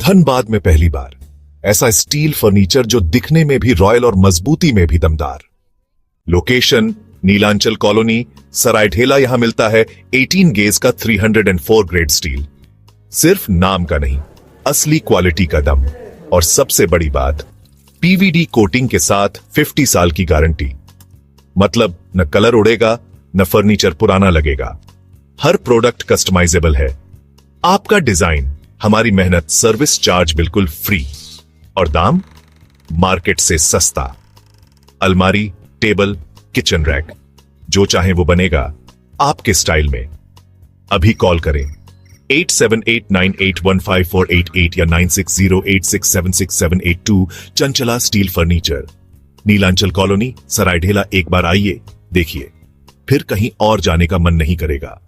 धनबाद में पहली बार ऐसा स्टील फर्नीचर जो दिखने में भी रॉयल और मजबूती में भी दमदार। Location Nilanchal colony, Saraidhela. यहां मिलता है 18 गेज का 304 ग्रेड स्टील। सिर्फ नाम का नहीं, असली क्वालिटी का दम। और सबसे बड़ी बात, पीवीडी कोटिंग के साथ 50 साल की गारंटी। मतलब न कलर उड़ेगा, न फर्नीचर पुराना लगेगा। हर प्रोडक्ट कस्टमाइजेबल है। आपका डिजाइन, हमारी मेहनत, सर्विस चार्ज बिल्कुल फ्री। और दाम मार्केट से सस्ता। अलमारी, टेबल, किचन रैक, जो चाहे वो बनेगा आपके स्टाइल में। अभी कॉल करें 8789815488 या 9608676782। Chanchala steel furniture, Nilanchal colony, Saraidhela. एक बार आइए, देखिए, फिर कहीं और जाने का मन नहीं करेगा।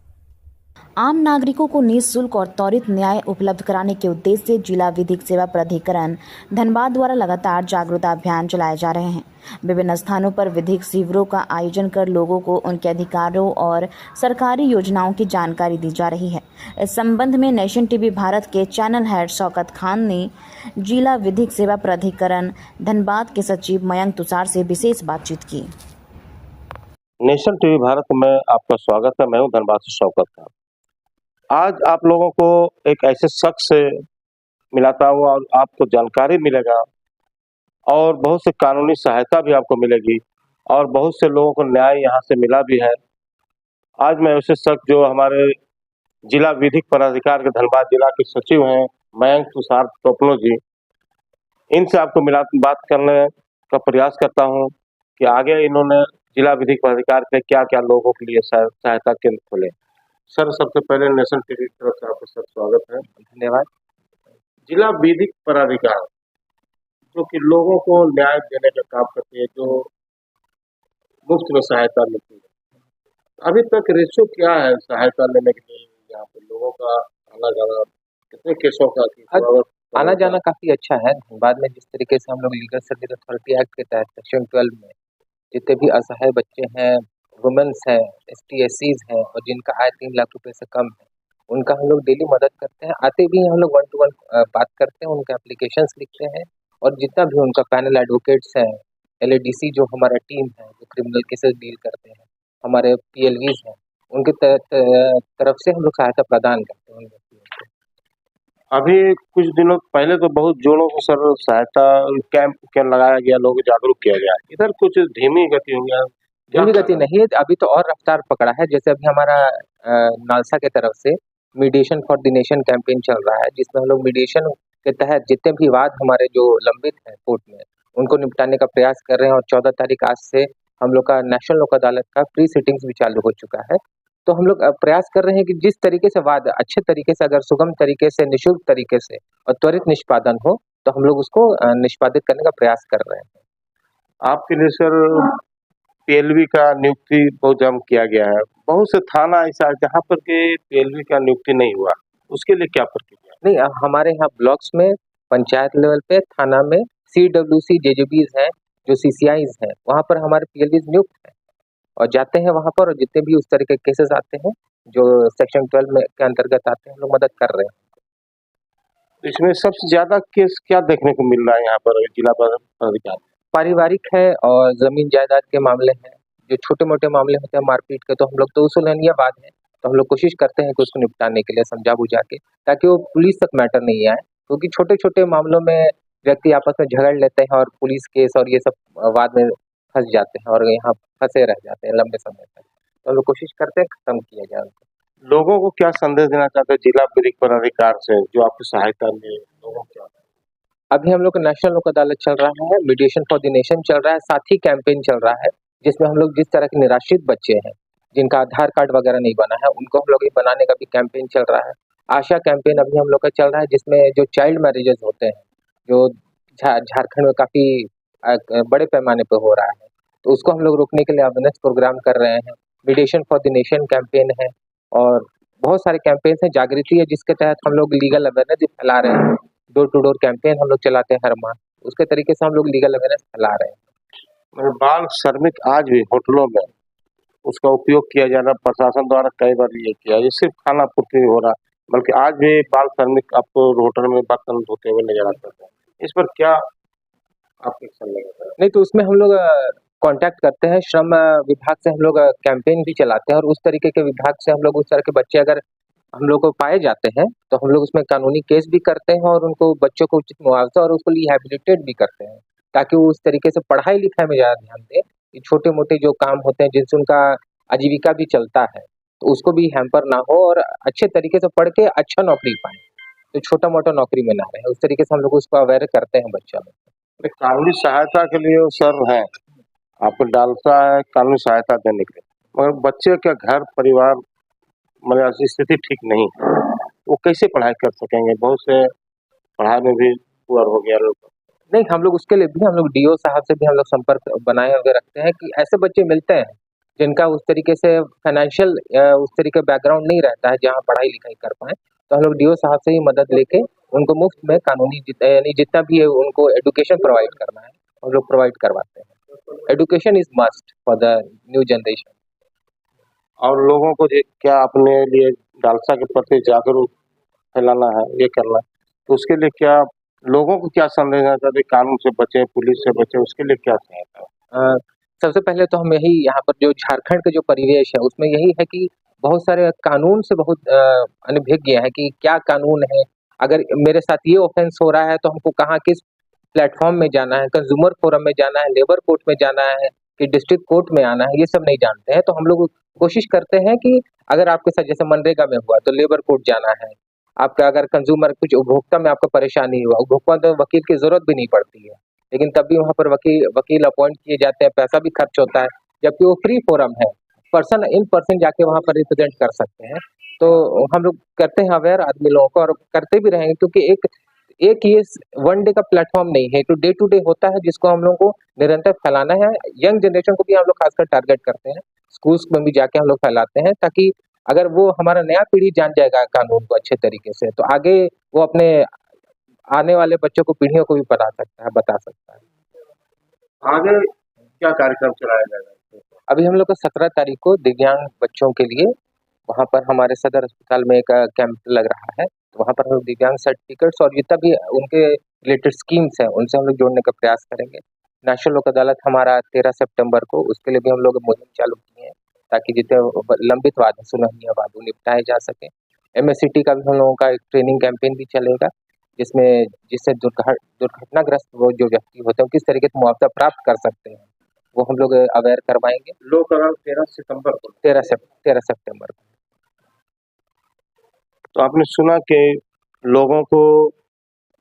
आम नागरिकों को निःशुल्क और त्वरित न्याय उपलब्ध कराने के उद्देश्य से जिला विधिक सेवा प्राधिकरण धनबाद द्वारा लगातार जागरूकता अभियान चलाए जा रहे हैं। विभिन्न स्थानों पर विधिक शिविरों का आयोजन कर लोगों को उनके अधिकारों और सरकारी योजनाओं की जानकारी दी जा रही है। इस संबंध में नेशन टीवी भारत के चैनल हेड शौकत खान ने जिला विधिक सेवा प्राधिकरण धनबाद के सचिव मयंक तुषार से विशेष बातचीत की। नेशन टीवी भारत में आपका स्वागत है। मैं हूं धनबाद से शौकत खान। आज आप लोगों को एक ऐसे शख्स से मिलाता हुआ और आपको जानकारी मिलेगा और बहुत से कानूनी सहायता भी आपको मिलेगी और बहुत से लोगों को न्याय यहाँ से मिला भी है। आज मैं ऐसे शख्स जो हमारे जिला विधिक प्राधिकार के धनबाद जिला के सचिव हैं, मयंक तुषार टोपनो जी, इनसे आपको बात करने का प्रयास करता हूँ कि आगे इन्होंने जिला विधिक प्राधिकार के क्या क्या लोगों के लिए सहायता केंद्र खोले। सर, सबसे पहले नेशन टीवी की तरफ से आपका सर स्वागत है। धन्यवाद। जिला विधिक प्राधिकार जो कि लोगों को न्याय देने का काम करती है, जो मुफ्त में सहायता मिलती है, अभी तक रेशियो क्या है सहायता लेने के लिए? यहाँ पे लोगों का आना जाना, कितने केसों का आना जाना काफी अच्छा है। धनबाद में जिस तरीके से हम लोग लीगल सर्विस अथॉरिटी एक्ट के तहत सेक्शन 12 में जितने भी असहाय बच्चे हैं, वुमेन्स हैं, ST/SCs हैं और जिनका आय 3 लाख रुपए से कम है, उनका हम लोग डेली मदद करते हैं। आते भी हम लोग 1 to 1 बात करते हैं, उनके एप्लीकेशंस लिखते हैं और जितना भी उनका पैनल एडवोकेट्स हैं, LADC जो हमारा टीम है जो क्रिमिनल केसेस डील करते हैं, हमारे PLVs हैं, उनके तरफ से हम लोग सहायता प्रदान करते हैं। अभी कुछ दिनों पहले तो बहुत जोरों को सर सहायता कैंप लगाया गया, लोग जागरूक किया गया। इधर कुछ धीमी गति हो गया। धीमी गति नहीं है, अभी तो और रफ्तार पकड़ा है। जैसे अभी हमारा नालसा के तरफ से mediation for the nation campaign चल रहा है, जिसमें हम लोग मीडिएशन के तहत जितने भी विवाद हमारे जो लंबित हैं कोर्ट में, उनको निपटाने का प्रयास कर रहे हैं। और 14 तारीख आज से हम लोग का नेशनल लोक अदालत का प्री सिटिंग्स भी चालू हो चुका है। तो हम लोग प्रयास कर रहे हैं कि जिस तरीके से वाद अच्छे तरीके से, अगर सुगम तरीके से, निःशुल्क तरीके से और त्वरित निष्पादन हो, तो हम लोग उसको निष्पादित करने का प्रयास कर रहे हैं। आपके लिए सर PLV का नियुक्ति बहुत जम किया गया है। बहुत से थाना ऐसा जहाँ पर के PLV का नियुक्ति नहीं हुआ, उसके लिए क्या प्रक्रिया? नहीं, हमारे यहाँ ब्लॉक्स में, पंचायत लेवल पे, थाना में CWC JJBs हैं, जो CCIs हैं, वहाँ पर हमारे PLVs नियुक्त हैं और जाते हैं वहाँ पर। और जितने भी उस तरह के केसेस आते हैं जो सेक्शन 12 में के अंतर्गत आते हैं, हम लोग मदद कर रहे हैं। इसमें सबसे ज्यादा केस क्या देखने को मिल रहा है यहाँ पर जिला प्राधिकार? पारिवारिक है और जमीन जायदाद के मामले हैं। जो छोटे मोटे मामले होते हैं मारपीट के, तो हम लोग तो उसूलनीय बात है, तो हम लोग कोशिश करते हैं कि उसको निपटाने के लिए समझा बुझा के, ताकि वो पुलिस तक मैटर नहीं आए। क्योंकि छोटे छोटे मामलों में व्यक्ति आपस में झगड़ लेते हैं और पुलिस केस और ये सब वाद में फंस जाते हैं और यहाँ फंसे रह जाते हैं लंबे समय तक। तो हम लोग कोशिश करते हैं खत्म किया जाए उनको। लोगों को क्या संदेश देना चाहते हैं जिला विधिक प्राधिकार से जो आपकी सहायता ले? लोगों क्या अभी हम लोग का नेशनल लोक अदालत चल रहा है, मीडिएशन फॉर द नेशन चल रहा है, साथ ही कैंपेन चल रहा है जिसमें हम लोग जिस तरह के निराश्रित बच्चे हैं जिनका आधार कार्ड वगैरह नहीं बना है, उनको हम लोग बनाने का भी कैंपेन चल रहा है। आशा कैंपेन अभी हम लोग का चल रहा है, जिसमें जो चाइल्ड मैरिजेस होते हैं जो झारखंड में काफी बड़े पैमाने पर हो रहा है, तो उसको हम लोग रोकने के लिए अवेयरनेस प्रोग्राम कर रहे हैं। Mediation for the nation campaign है और बहुत सारे कैंपेन्स हैं, जागृति है, जिसके तहत हम लोग लीगल अवेयरनेस भी फैला रहे हैं। डोर टू डोर कैंपेन हम लोग चलाते हैं हर माह, उसके तरीके से हम लोग लीगल अवेयरनेस फैला रहे हैं। बाल श्रमिक आज भी होटलों में उसका उपयोग किया जा रहा, प्रशासन द्वारा कई बार ये किया, ये सिर्फ खाना पूर्ति हो रहा, बल्कि आज भी बाल श्रमिक आपको होटल में बर्तन धोते हुए नजर आते हैं। इस पर क्या आप एक्शन लेंगे? नहीं तो उसमें हम लोग कांटेक्ट करते हैं, श्रम विभाग से हम लोग कैंपेन भी चलाते हैं, और उस तरीके के विभाग से हम लोग उस तरह के बच्चे अगर हम लोग को पाए जाते हैं तो हम लोग उसमें कानूनी केस भी करते हैं और उनको बच्चों को उचित मुआवजा और उसको रिहैबिलिटेट भी करते हैं, ताकि वो उस तरीके से पढ़ाई लिखाई में ज़्यादा ध्यान दें। ये छोटे मोटे जो काम होते हैं जिनसे उनका आजीविका भी चलता है, तो उसको भी हैम्पर ना हो और अच्छे तरीके से पढ़ के अच्छा नौकरी पाएं, तो छोटा मोटा नौकरी में ना रहे। उस तरीके से हम लोग उसको अवेयर करते हैं बच्चों में। कानूनी सहायता के लिए वो सर है, आपको डालता है कानूनी सहायता देने के लिए, मगर बच्चे का घर परिवार मतलब स्थिति ठीक नहीं है, वो कैसे पढ़ाई कर सकेंगे? बहुत से पढ़ाई में भी पुअर हो गया लोग। नहीं, हम लोग उसके लिए भी हम लोग डीओ साहब से भी हम लोग संपर्क बनाए हुए रखते हैं कि ऐसे बच्चे मिलते हैं जिनका उस तरीके से फाइनेंशियल उस तरीके बैकग्राउंड नहीं रहता है जहाँ पढ़ाई लिखाई कर पाए, तो हम लोग डीओ साहब से ही मदद लेके उनको मुफ्त में कानूनी यानी जितना भी है उनको एडुकेशन प्रोवाइड करना है हम लोग प्रोवाइड करवाते हैं। Education is must for the new generation. और लोगों को क्या अपने लिए डालसा के प्रति जागरूक फैलाना है, ये करना है, तो उसके लिए क्या लोगों को क्या संदेश देना चाहते? कानून से बचे, पुलिस से बचे, उसके लिए क्या सहायता है? सबसे पहले तो हम यही यहाँ पर जो झारखंड का जो परिवेश है उसमें यही है कि बहुत सारे कानून से बहुत अनभिज्ञ है कि क्या कानून है, अगर मेरे साथ ये ऑफेंस हो रहा है तो हमको कहाँ किस प्लेटफॉर्म में जाना है, कंज्यूमर फोरम में जाना है, लेबर कोर्ट में जाना है कि डिस्ट्रिक्ट कोर्ट में आना है, ये सब नहीं जानते हैं। तो हम लोग कोशिश करते हैं कि अगर आपके साथ जैसे मनरेगा में हुआ तो लेबर कोर्ट जाना है, आपका अगर कंज्यूमर कुछ उपभोक्ता में आपका परेशानी हुआ, उपभोक्ता तो वकील की जरूरत भी नहीं पड़ती है, लेकिन तब भी वहाँ पर वकील अपॉइंट किए जाते हैं, पैसा भी खर्च होता है, जबकि वो फ्री फोरम है, पर्सन इन पर्सन जाके वहाँ पर रिप्रेजेंट कर सकते हैं। तो हम लोग करते हैं अवेयर आदमी लोगों को और करते भी रहेंगे, क्योंकि एक ये वन डे का प्लेटफॉर्म नहीं है, तो डे टू डे होता है जिसको हम लोग को निरंतर फैलाना है। यंग जनरेशन को भी हम लोग खासकर टारगेट करते हैं, स्कूल्स में भी जाके हम लोग फैलाते हैं, ताकि अगर वो हमारा नया पीढ़ी जान जाएगा कानून को अच्छे तरीके से तो आगे वो अपने आने वाले बच्चों को पीढ़ियों को भी बता सकता है। आगे क्या कार्यक्रम चलाया जाएगा? अभी हम लोग को 17 तारीख को दिव्यांग बच्चों के लिए वहाँ पर हमारे सदर अस्पताल में एक कैंप लग रहा है, तो वहाँ पर हम लोग दिव्यांग सर्टिफिकेट्स और जितना भी उनके रिलेटेड स्कीम्स हैं उनसे हम लोग जोड़ने का प्रयास करेंगे। नेशनल लोक अदालत हमारा 13 सितंबर को, उसके लिए भी हम लोग मुहिम चालू किए हैं ताकि जितने लंबित वाद है, सुनहनीय वाद, वो निपटाए जा सके। MSCT का भी हम लोगों का एक ट्रेनिंग कैंपेन भी चलेगा, जिससे दुर्घटनाग्रस्त वो जो व्यक्ति होते हैं किस तरीके से मुआवजा प्राप्त कर सकते हैं, वो हम लोग अवेयर करवाएंगे। लोक अदालत 13 सितंबर को। 13 सितंबर को। तो आपने सुना कि लोगों को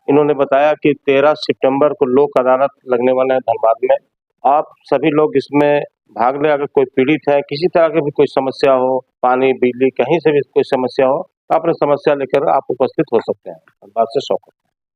इन्होंने बताया कि 13 सितंबर को लोक अदालत लगने वाला है धनबाद में। आप सभी लोग इसमें भाग लें। अगर कोई पीड़ित है, किसी तरह की भी कोई समस्या हो, पानी, बिजली, कहीं से भी कोई समस्या हो, तो अपनी समस्या लेकर आप उपस्थित हो सकते हैं। धनबाद से शौकत।